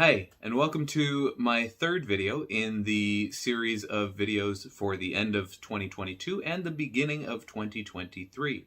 Hi, and welcome to my third video in the series of videos for the end of 2022 and the beginning of 2023.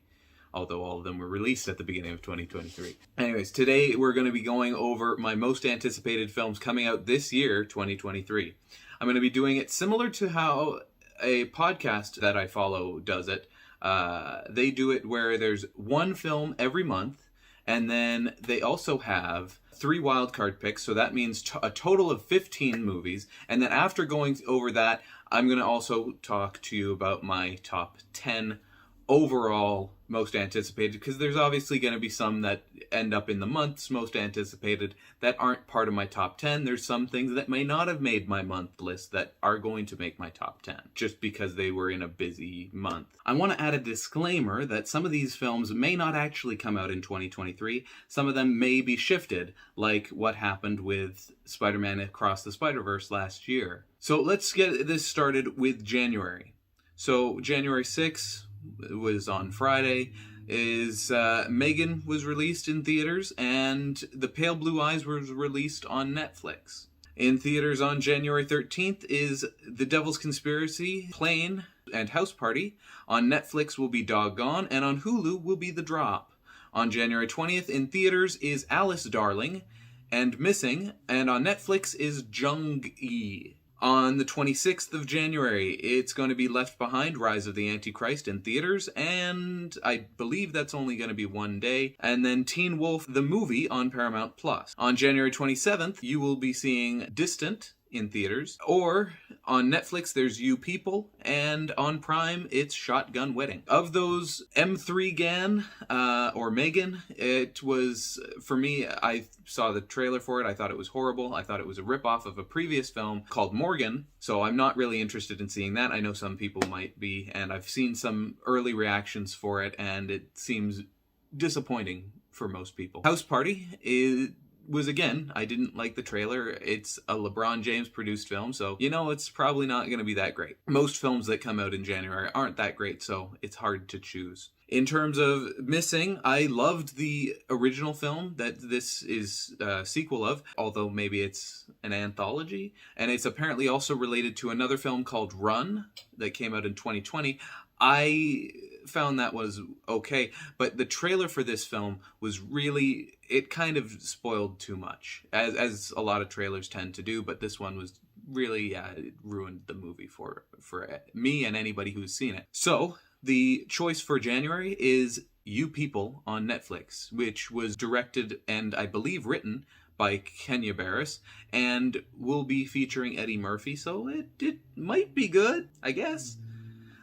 Although all of them were released at the beginning of 2023. Anyways, today we're going to be going over my most anticipated films coming out this year, 2023. I'm going to be doing it similar to how a podcast that I follow does it. They do it where there's one film every month, and then they also have 3 wildcard picks, so that means a total of 15 movies. And then after going over that, I'm going to also talk to you about my top 10 overall most anticipated, because there's obviously going to be some that end up in the month's most anticipated that aren't part of my top 10. There's some things that may not have made my month list that are going to make my top 10 just because they were in a busy month. I want to add a disclaimer that some of these films may not actually come out in 2023. Some of them may be shifted, like what happened with Spider-Man Across the Spider-Verse last year. So let's get this started with January. So January 6th was on Friday, is Megan was released in theaters, and The Pale Blue Eyes was released on Netflix. In theaters on January 13th is The Devil's Conspiracy, Plane, and House Party. On Netflix will be Doggone, and on Hulu will be The Drop. On January 20th in theaters is Alice Darling and Missing, and on Netflix is Jung-E. On the 26th of January, it's going to be Left Behind, Rise of the Antichrist in theaters, and I believe that's only going to be one day. And then Teen Wolf, the movie, on Paramount+. On January 27th, you will be seeing Distant in theaters, or on Netflix there's You People, and on Prime it's Shotgun Wedding. Of those, M3 Gan, or Megan, it was, for me, I saw the trailer for it, I thought it was horrible, I thought it was a ripoff of a previous film called Morgan, so I'm not really interested in seeing that. I know some people might be, and I've seen some early reactions for it, and it seems disappointing for most people. House Party was, again, I didn't like the trailer. It's a LeBron James produced film, so it's probably not going to be that great. Most films that come out in January aren't that great, so it's hard to choose. In terms of Missing, I loved the original film that this is a sequel of, although maybe it's an anthology, and it's apparently also related to another film called Run that came out in 2020. I found that was okay, but the trailer for this film was really, it kind of spoiled too much, as a lot of trailers tend to do, but this one was really, it ruined the movie for me and anybody who's seen it. So the choice for January is You People on Netflix, which was directed and I believe written by Kenya Barris, and will be featuring Eddie Murphy, so it might be good, I guess.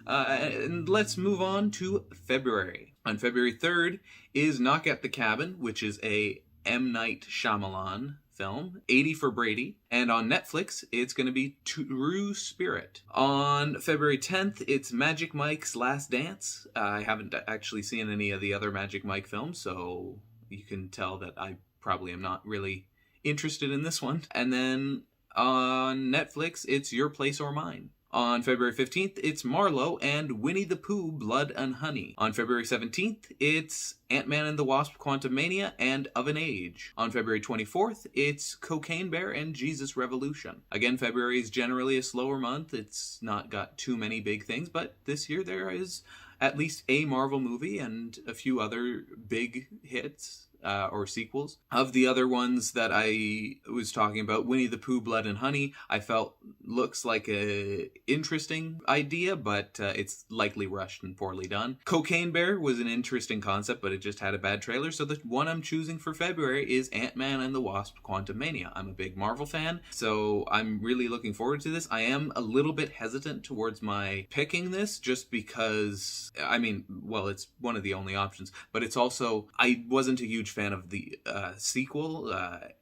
And let's move on to February. On February 3rd is Knock at the Cabin, which is a M. Night Shyamalan film, 80 for Brady. And on Netflix, it's going to be True Spirit. On February 10th, it's Magic Mike's Last Dance. I haven't actually seen any of the other Magic Mike films, so you can tell that I probably am not really interested in this one. And then on Netflix, it's Your Place or Mine. On February 15th, it's Marlowe and Winnie the Pooh, Blood and Honey. On February 17th, it's Ant-Man and the Wasp, Quantumania, and Of an Age. On February 24th, it's Cocaine Bear and Jesus Revolution. Again, February is generally a slower month. It's not got too many big things, but this year there is at least a Marvel movie and a few other big hits. Or sequels. Of the other ones that I was talking about, Winnie the Pooh, Blood and Honey, I felt looks like a interesting idea, but it's likely rushed and poorly done. Cocaine Bear was an interesting concept, but it just had a bad trailer, so the one I'm choosing for February is Ant-Man and the Wasp, Quantumania. I'm a big Marvel fan, so I'm really looking forward to this. I am a little bit hesitant towards my picking this, just because, it's one of the only options, but it's also, I wasn't a huge fan of the sequel,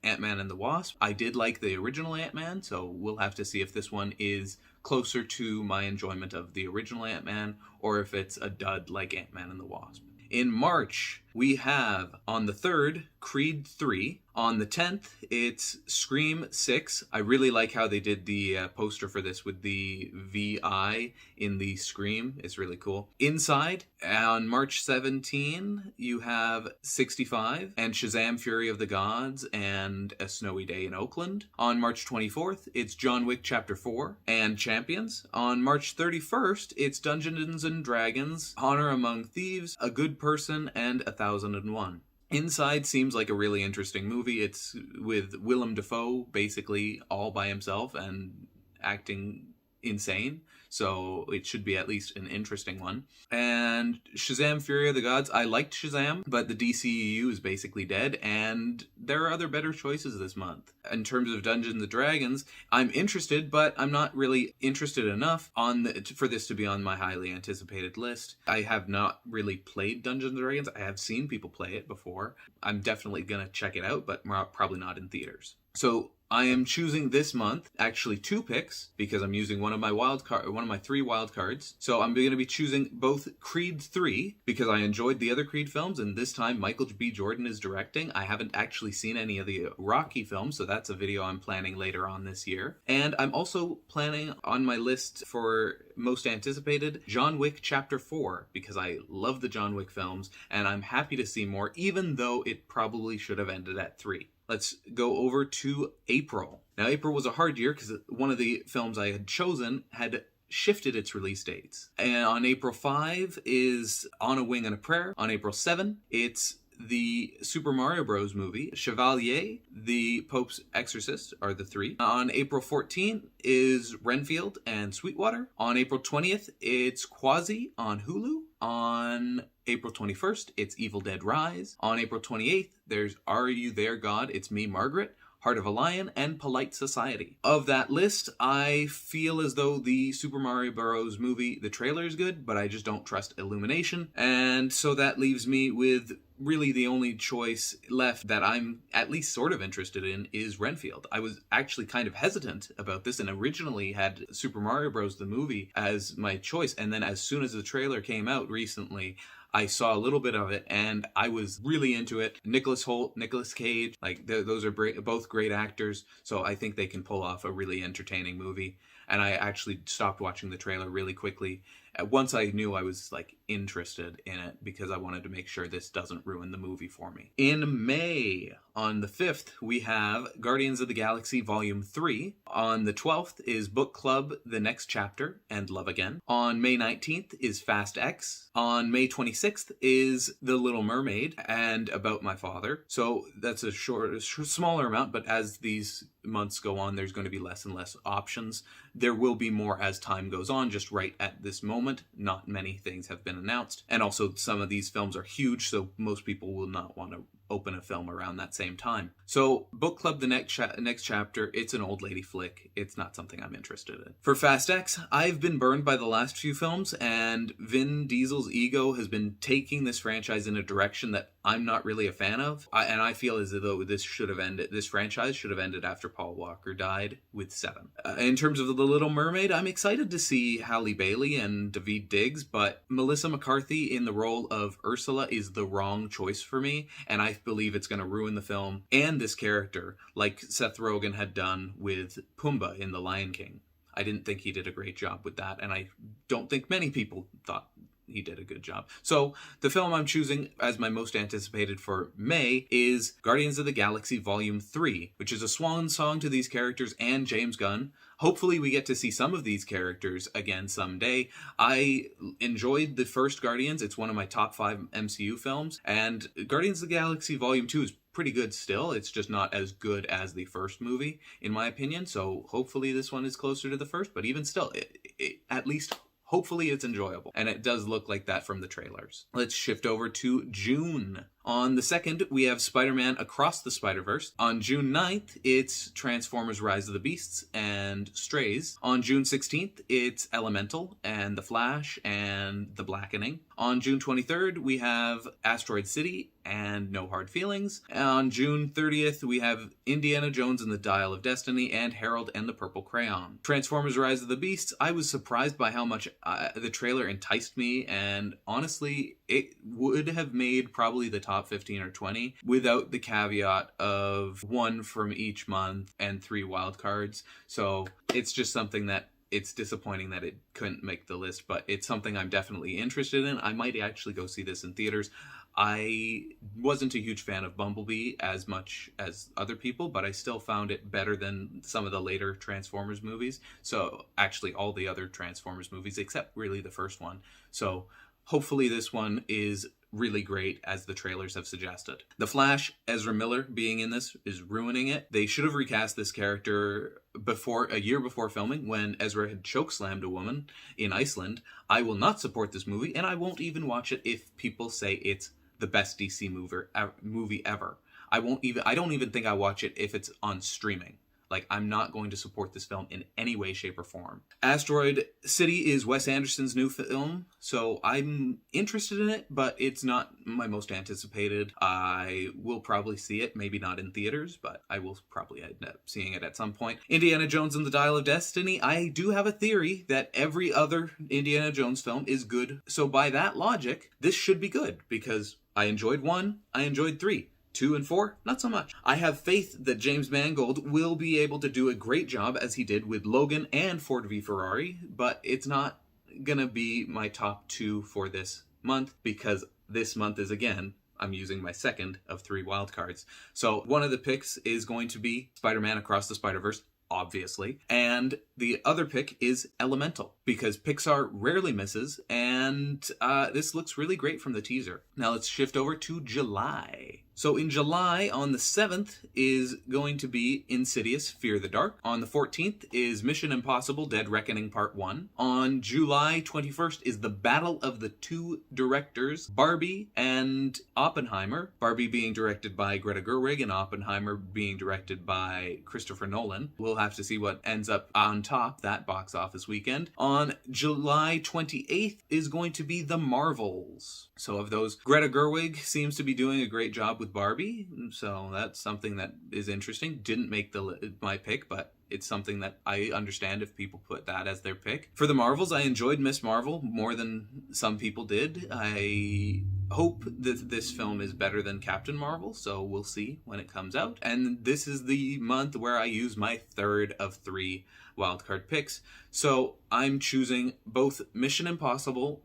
Ant-Man and the Wasp. I did like the original Ant-Man, so we'll have to see if this one is closer to my enjoyment of the original Ant-Man, or if it's a dud like Ant-Man and the Wasp. In March, We have on the 3rd, Creed 3. On the 10th, it's Scream 6. I really like how they did the poster for this with the VI in the Scream. It's really cool. Inside, on March 17, you have 65 and Shazam! Fury of the Gods and A Snowy Day in Oakland. On March 24th, it's John Wick Chapter 4 and Champions. On March 31st, it's Dungeons and Dragons, Honor Among Thieves, A Good Person, and 1001. Inside seems like a really interesting movie. It's with Willem Dafoe basically all by himself and acting insane. So it should be at least an interesting one. And Shazam! Fury of the Gods. I liked Shazam, but the DCEU is basically dead, and there are other better choices this month. In terms of Dungeons & Dragons, I'm interested, but I'm not really interested enough for this to be on my highly anticipated list. I have not really played Dungeons & Dragons. I have seen people play it before. I'm definitely going to check it out, but probably not in theaters. So I am choosing this month actually 2 picks because I'm using one of my 3 wild cards. So I'm going to be choosing both Creed 3 because I enjoyed the other Creed films, and this time Michael B. Jordan is directing. I haven't actually seen any of the Rocky films, so that's a video I'm planning later on this year. And I'm also planning on my list for most anticipated John Wick Chapter 4 because I love the John Wick films and I'm happy to see more, even though it probably should have ended at 3. Let's go over to April. Now, April was a hard year because one of the films I had chosen had shifted its release dates. And on April 5 is On a Wing and a Prayer. On April 7, it's the Super Mario Bros. Movie, Chevalier, The Pope's Exorcist are the 3. On April 14 is Renfield and Sweetwater. On April 20th, it's Quasi on Hulu. On April 21st, it's Evil Dead Rise. On April 28th, there's Are You There, God? It's Me, Margaret, Heart of a Lion, and Polite Society. Of that list, I feel as though the Super Mario Bros. Movie, the trailer is good, but I just don't trust Illumination. And so that leaves me with really the only choice left that I'm at least sort of interested in is Renfield. I was actually kind of hesitant about this and originally had Super Mario Bros. The movie as my choice. And then as soon as the trailer came out recently, I saw a little bit of it and I was really into it. Nicholas Hoult, Nicolas Cage, like those are both great actors. So I think they can pull off a really entertaining movie. And I actually stopped watching the trailer really quickly once I knew I was like interested in it because I wanted to make sure this doesn't ruin the movie for me. In May, on the 5th, we have Guardians of the Galaxy Volume 3. On the 12th is Book Club, The Next Chapter, and Love Again. On May 19th is Fast X. On May 26th is The Little Mermaid and About My Father. So that's a smaller amount, but as these months go on, there's going to be less and less options. There will be more as time goes on. Just right at this moment, not many things have been announced. And also some of these films are huge, so most people will not want to open a film around that same time. So Book Club, The Next Chapter, it's an old lady flick. It's not something I'm interested in. For Fast X, I've been burned by the last few films, and Vin Diesel's ego has been taking this franchise in a direction that I'm not really a fan of. And I feel as though this franchise should have ended after Paul Walker died with 7. In terms of The Little Mermaid, I'm excited to see Halle Bailey and Daveed Diggs, but Melissa McCarthy in the role of Ursula is the wrong choice for me, and I believe it's going to ruin the film and this character like Seth Rogen had done with Pumbaa in The Lion King. I didn't think he did a great job with that, and I don't think many people thought he did a good job. So the film I'm choosing as my most anticipated for May is Guardians of the Galaxy Volume 3, which is a swan song to these characters and James Gunn. Hopefully we get to see some of these characters again someday. I enjoyed the first Guardians. It's one of my top 5 MCU films. And Guardians of the Galaxy Volume 2 is pretty good still. It's just not as good as the first movie, in my opinion. So hopefully this one is closer to the first. But even still, at least hopefully it's enjoyable. And it does look like that from the trailers. Let's shift over to June. On the 2nd, we have Spider-Man Across the Spider-Verse. On June 9th, it's Transformers Rise of the Beasts and Strays. On June 16th, it's Elemental and The Flash and The Blackening. On June 23rd, we have Asteroid City and No Hard Feelings. On June 30th, we have Indiana Jones and the Dial of Destiny and Harold and the Purple Crayon. Transformers Rise of the Beasts, I was surprised by how much the trailer enticed me, and honestly, it would have made probably the top 15 or 20 without the caveat of one from each month and 3 wild cards. So it's just something that it's disappointing that it couldn't make the list, but it's something I'm definitely interested in. I might actually go see this in theaters. I wasn't a huge fan of Bumblebee as much as other people, but I still found it better than some of the later Transformers movies. So actually all the other Transformers movies, except really the first one. So hopefully this one is really great, as the trailers have suggested. The Flash, Ezra Miller being in this is ruining it. They should have recast this character a year before filming, when Ezra had chokeslammed a woman in Iceland. I will not support this movie, and I won't even watch it if people say it's the best DC movie ever. I don't even think I watch it if it's on streaming. Like, I'm not going to support this film in any way, shape, or form. Asteroid City is Wes Anderson's new film, so I'm interested in it, but it's not my most anticipated. I will probably see it, maybe not in theaters, but I will probably end up seeing it at some point. Indiana Jones and the Dial of Destiny. I do have a theory that every other Indiana Jones film is good, so by that logic, this should be good, because I enjoyed 1, I enjoyed 3. 2 and 4, not so much. I have faith that James Mangold will be able to do a great job, as he did with Logan and Ford v Ferrari, but it's not gonna be my top 2 for this month, because this month is, again, I'm using my second of 3 wildcards. So one of the picks is going to be Spider-Man Across the Spider-Verse, obviously, and the other pick is Elemental, because Pixar rarely misses, and this looks really great from the teaser. Now let's shift over to July. So in July, on the 7th, is going to be Insidious: Fear the Dark. On the 14th is Mission Impossible: Dead Reckoning Part 1. On July 21st is the battle of the 2 directors, Barbie and Oppenheimer. Barbie being directed by Greta Gerwig and Oppenheimer being directed by Christopher Nolan. We'll have to see what ends up on top that box office weekend. On July 28th is going to be The Marvels. So of those, Greta Gerwig seems to be doing a great job with Barbie, so that's something that is interesting. Didn't make my pick, but it's something that I understand if people put that as their pick. For the Marvels, I enjoyed Miss Marvel more than some people did. I hope that this film is better than Captain Marvel, so we'll see when it comes out. And this is the month where I use my third of 3 wildcard picks. So I'm choosing both Mission Impossible,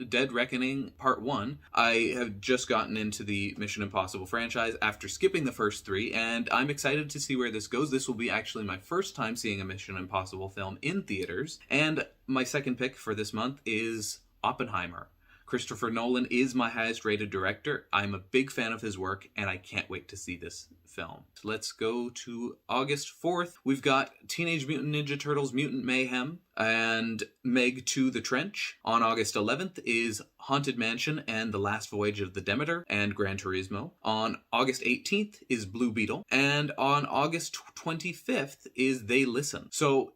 Dead Reckoning Part 1. I have just gotten into the Mission Impossible franchise after skipping the first 3, and I'm excited to see where this goes. This will be actually my first time seeing a Mission Impossible film in theaters. And my second pick for this month is Oppenheimer. Christopher Nolan is my highest rated director. I'm a big fan of his work, and I can't wait to see this film. So let's go to August 4th. We've got Teenage Mutant Ninja Turtles Mutant Mayhem and Meg 2: The Trench. On August 11th is Haunted Mansion and The Last Voyage of the Demeter and Gran Turismo. On August 18th is Blue Beetle. And on August 25th is They Listen. So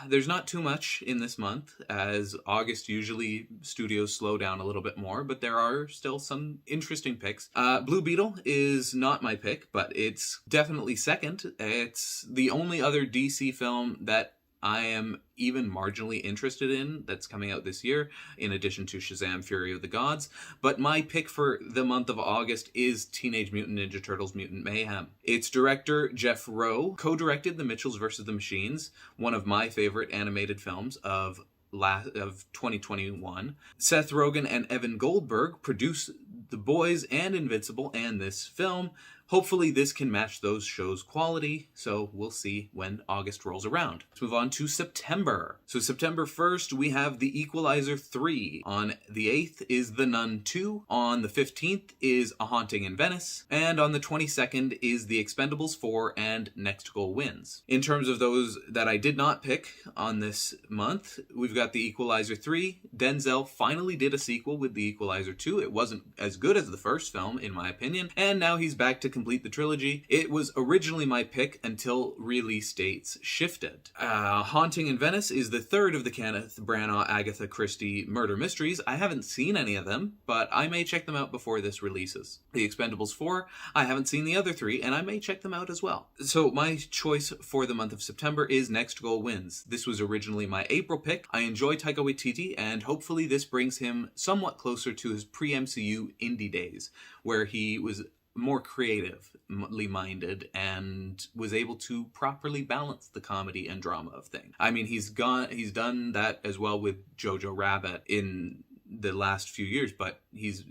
there's not too much in this month, as August usually studios slow down a little bit more, but there are still some interesting picks. Blue Beetle is not my pick, but it's definitely second. It's the only other DC film that I am even marginally interested in that's coming out this year, in addition to Shazam! Fury of the Gods. But my pick for the month of August is Teenage Mutant Ninja Turtles Mutant Mayhem. Its director, Jeff Rowe, co-directed The Mitchells vs. the Machines, one of my favorite animated films of 2021. Seth Rogen and Evan Goldberg produce The Boys and Invincible and this film. Hopefully this can match those shows' quality, so we'll see when August rolls around. Let's move on to September. So September 1st, we have The Equalizer 3. On the 8th is The Nun 2. On the 15th is A Haunting in Venice. And on the 22nd is The Expendables 4 and Next Goal Wins. In terms of those that I did not pick on this month, we've got The Equalizer 3. Denzel finally did a sequel with The Equalizer 2. It wasn't as good as the first film, in my opinion, and now he's back to complete the trilogy. It was originally my pick until release dates shifted. Haunting in Venice is the third of the Kenneth Branagh, Agatha Christie murder mysteries. I haven't seen any of them, but I may check them out before this releases. The Expendables 4, I haven't seen the other three, and I may check them out as well. So my choice for the month of September is Next Goal Wins. This was originally my April pick. I enjoy Taika Waititi, and hopefully this brings him somewhat closer to his pre-MCU indie days, where he was more creatively minded and was able to properly balance the comedy and drama of things. I mean, he's done that as well with Jojo Rabbit in the last few years, but he's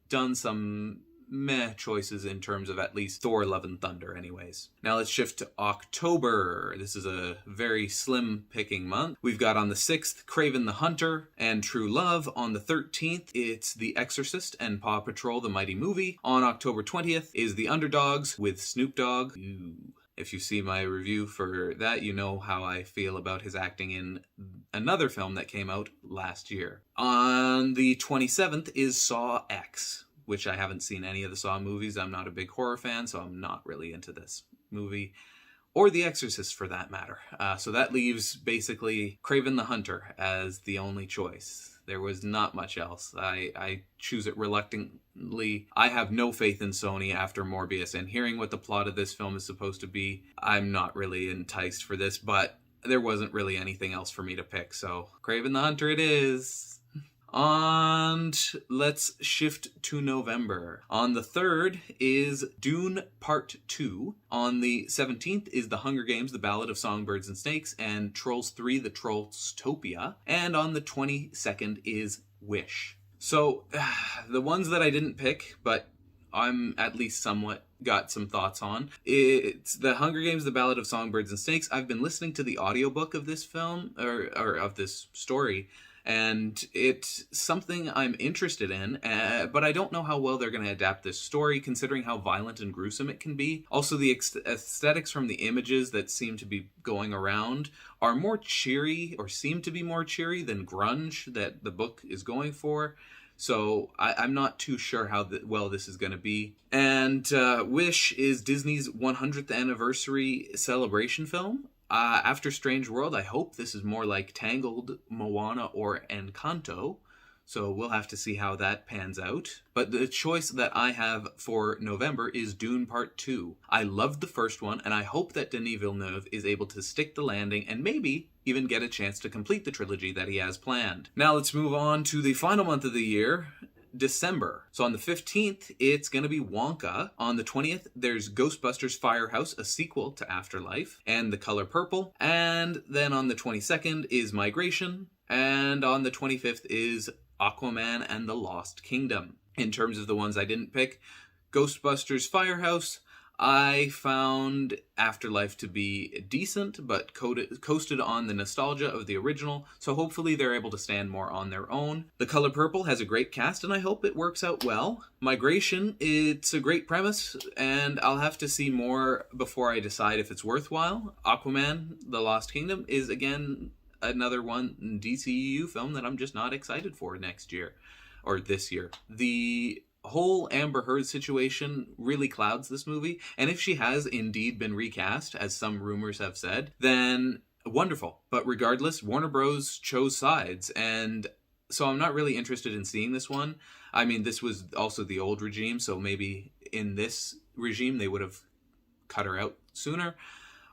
done some meh choices in terms of at least Thor Love and Thunder anyways. Now let's shift to October. This is a very slim picking month. We've got on the 6th, Kraven the Hunter and True Love. On the 13th, it's The Exorcist and Paw Patrol the Mighty Movie. On October 20th is The Underdogs with Snoop Dogg. Ooh. If you see my review for that, you know how I feel about his acting in another film that came out last year. On the 27th is Saw X, which I haven't seen any of the Saw movies. I'm not a big horror fan, so I'm not really into this movie. Or The Exorcist, for that matter. So that leaves, basically, Kraven the Hunter as the only choice. There was not much else. I choose it reluctantly. I have no faith in Sony after Morbius, and hearing what the plot of this film is supposed to be, I'm not really enticed for this, but there wasn't really anything else for me to pick, so Kraven the Hunter it is. And let's shift to November. On the 3rd is Dune Part 2. On the 17th is The Hunger Games, The Ballad of Songbirds and Snakes, and Trolls 3, The Trollstopia. And on the 22nd is Wish. So, the ones that I didn't pick, but I'm at least somewhat got some thoughts on. It's The Hunger Games, The Ballad of Songbirds and Snakes. I've been listening to the audiobook of this film, or of this story, and it's something I'm interested in, but I don't know how well they're going to adapt this story, considering how violent and gruesome it can be. Also, the aesthetics from the images that seem to be going around are more cheery, or seem to be more cheery than grunge that the book is going for. So I'm not too sure how well this is going to be. And Wish is Disney's 100th anniversary celebration film. After Strange World, I hope this is more like Tangled, Moana, or Encanto. So we'll have to see how that pans out. But the choice that I have for November is Dune Part 2. I loved the first one, and I hope that Denis Villeneuve is able to stick the landing and maybe even get a chance to complete the trilogy that he has planned. Now let's move on to the final month of the year, December. So on the 15th, it's going to be Wonka. On the 20th, there's Ghostbusters Firehouse, a sequel to Afterlife, and The Color Purple. And then on the 22nd is Migration. And on the 25th is Aquaman and the Lost Kingdom. In terms of the ones I didn't pick, Ghostbusters Firehouse, I found Afterlife to be decent, but coasted on the nostalgia of the original, so hopefully they're able to stand more on their own. The Color Purple has a great cast, and I hope it works out well. Migration, it's a great premise, and I'll have to see more before I decide if it's worthwhile. Aquaman, The Lost Kingdom, is again another one DCEU film that I'm just not excited for next year, or this year. The whole Amber Heard situation really clouds this movie, and if she has indeed been recast, as some rumors have said, then wonderful. But regardless, Warner Bros. Chose sides, and so I'm not really interested in seeing this one. I mean, this was also the old regime, so maybe in this regime they would have cut her out sooner,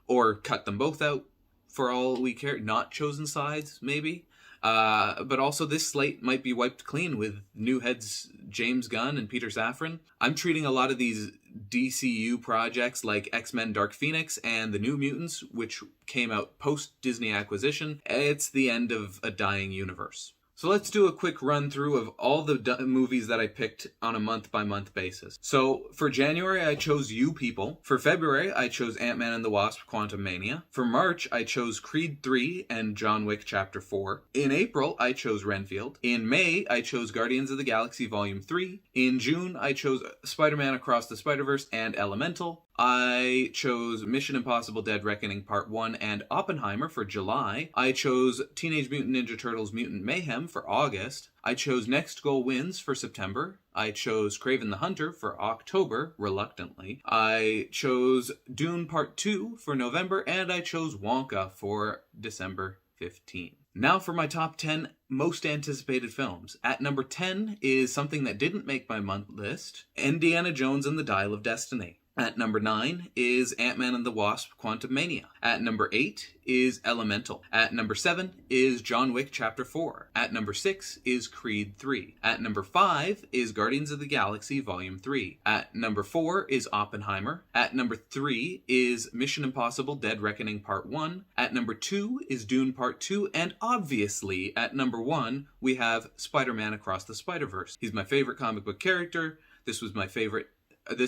or cut them both out for all we care, not chosen sides, maybe. But also this slate might be wiped clean with new heads James Gunn and Peter Safran. I'm treating a lot of these DCU projects like X-Men Dark Phoenix and The New Mutants, which came out post-Disney acquisition. It's the end of a dying universe. So let's do a quick run through of all the movies that I picked on a month-by-month basis. So for January, I chose You People. For February, I chose Ant-Man and the Wasp: Quantumania. For March, I chose Creed 3 and John Wick Chapter 4. In April, I chose Renfield. In May, I chose Guardians of the Galaxy Volume 3. In June, I chose Spider-Man Across the Spider-Verse and Elemental. I chose Mission Impossible Dead Reckoning Part 1 and Oppenheimer for July. I chose Teenage Mutant Ninja Turtles Mutant Mayhem them for August. I chose Next Goal Wins for September. I chose Kraven the Hunter for October, reluctantly. I chose Dune Part 2 for November, and I chose Wonka for December 15. Now for my top 10 most anticipated films. At number 10 is something that didn't make my month list, Indiana Jones and the Dial of Destiny. At number 9 is Ant-Man and the Wasp: Quantumania. At number 8 is Elemental. At number 7 is John Wick Chapter 4. At number 6 is Creed 3. At number 5 is Guardians of the Galaxy Volume 3. At number 4 is Oppenheimer. At number 3 is Mission Impossible: Dead Reckoning Part 1. At number 2 is Dune Part 2. And obviously, at number 1, we have Spider-Man Across the Spider-Verse. He's my favorite comic book character. This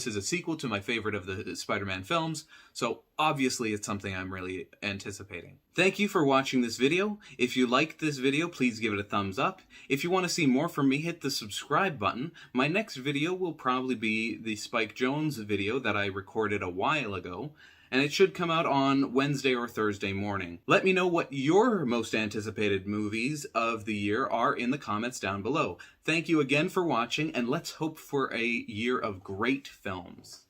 is a sequel to my favorite of the Spider-Man films, so obviously it's something I'm really anticipating. Thank you for watching this video. If you liked this video, please give it a thumbs up. If you want to see more from me, hit the subscribe button. My next video will probably be the Spike Jonze video that I recorded a while ago, and it should come out on Wednesday or Thursday morning. Let me know what your most anticipated movies of the year are in the comments down below. Thank you again for watching, and let's hope for a year of great films.